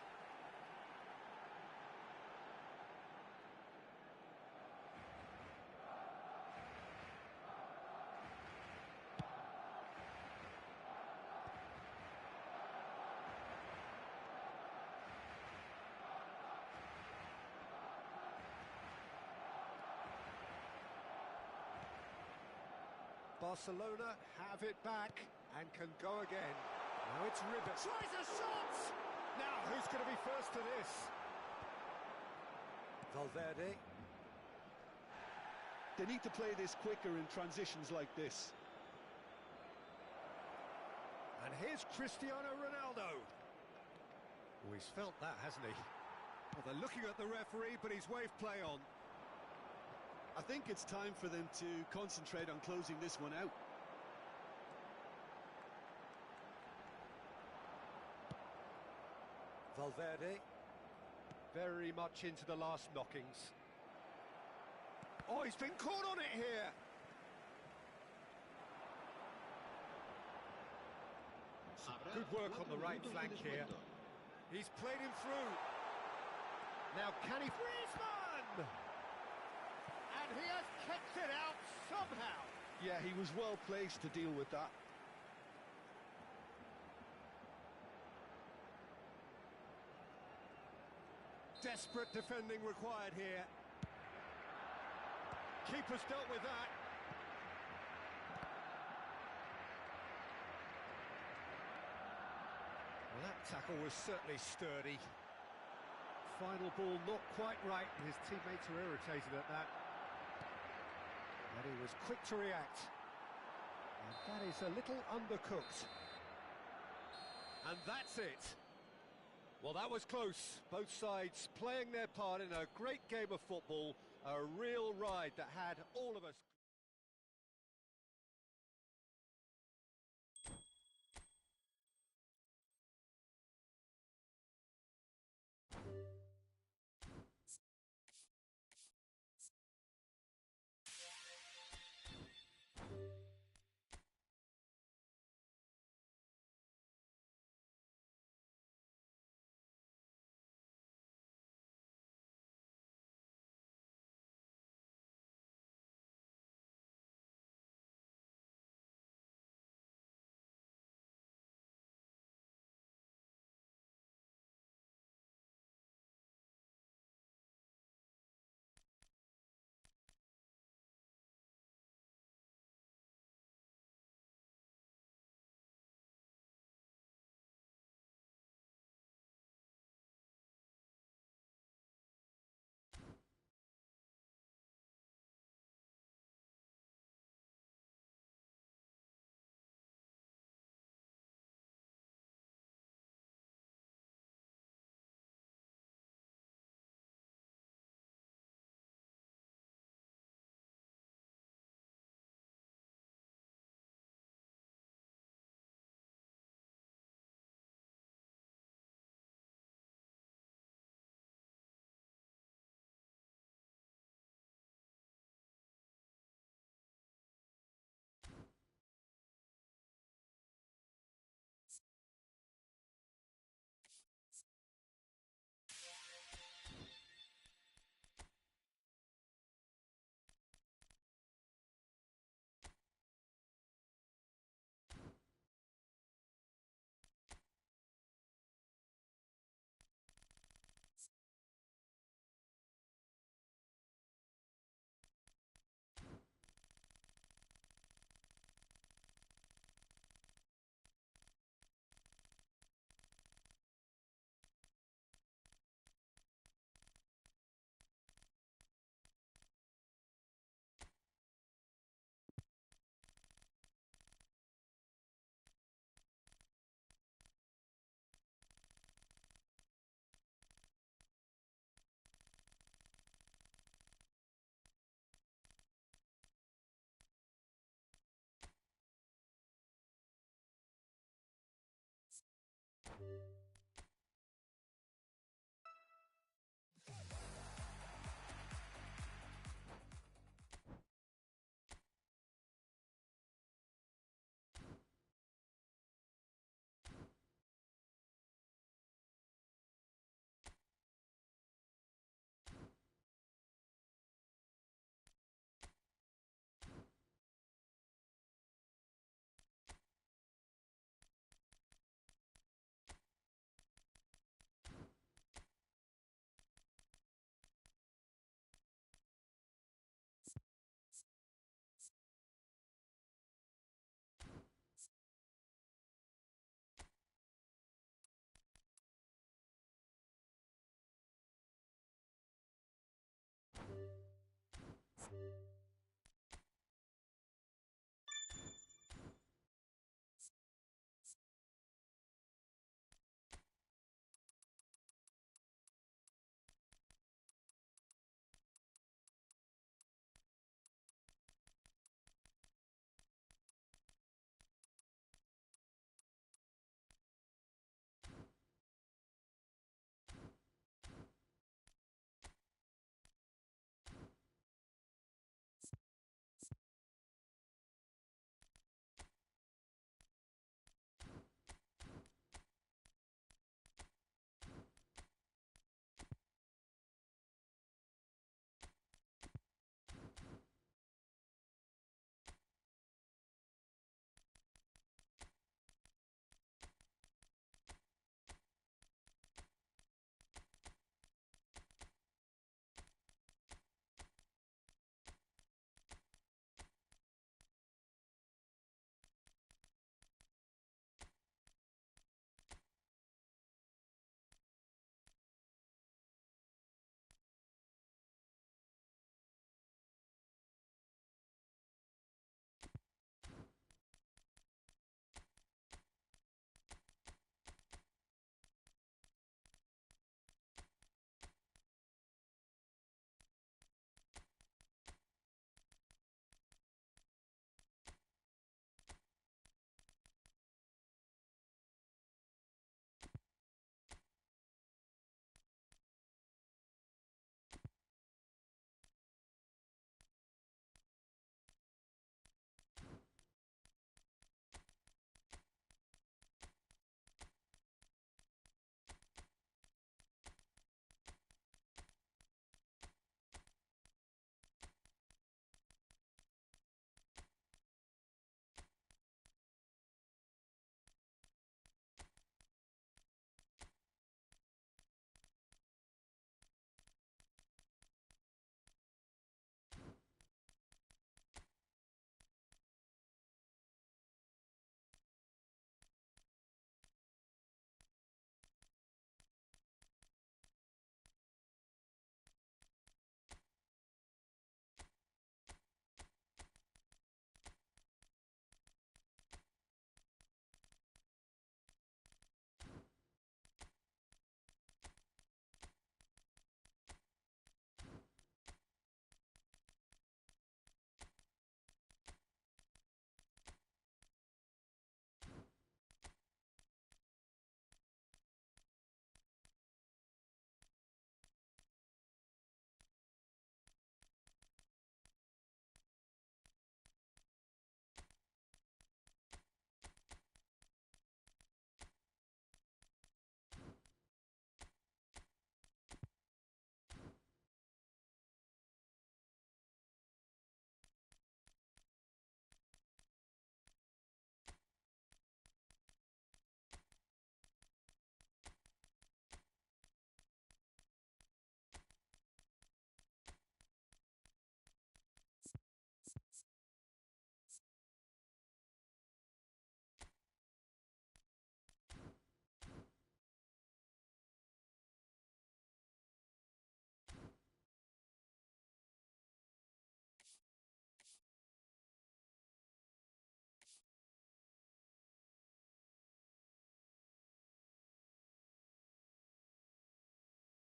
Barcelona have it back and can go again. Now it's Ribéry. Tries a shot! Now, who's going to be first to this? Valverde. They need to play this quicker in transitions like this. And here's Cristiano Ronaldo. Oh, he's felt that, hasn't he? Well, they're looking at the referee, but he's waved play on. I think it's time for them to concentrate on closing this one out. Valverde, very much into the last knockings. Oh, he's been caught on it here. Good work on the right flank here. He's played him through. Now can he... Griezmann! And he has kept it out somehow. Yeah, he was well placed to deal with that. Desperate defending required here. Keeper's dealt with that. Well, that tackle was certainly sturdy. Final ball not quite right, and his teammates are irritated at that. And he was quick to react. And that is a little undercooked. And that's it. Well, that was close. Both sides playing their part in a great game of football. A real ride that had all of us...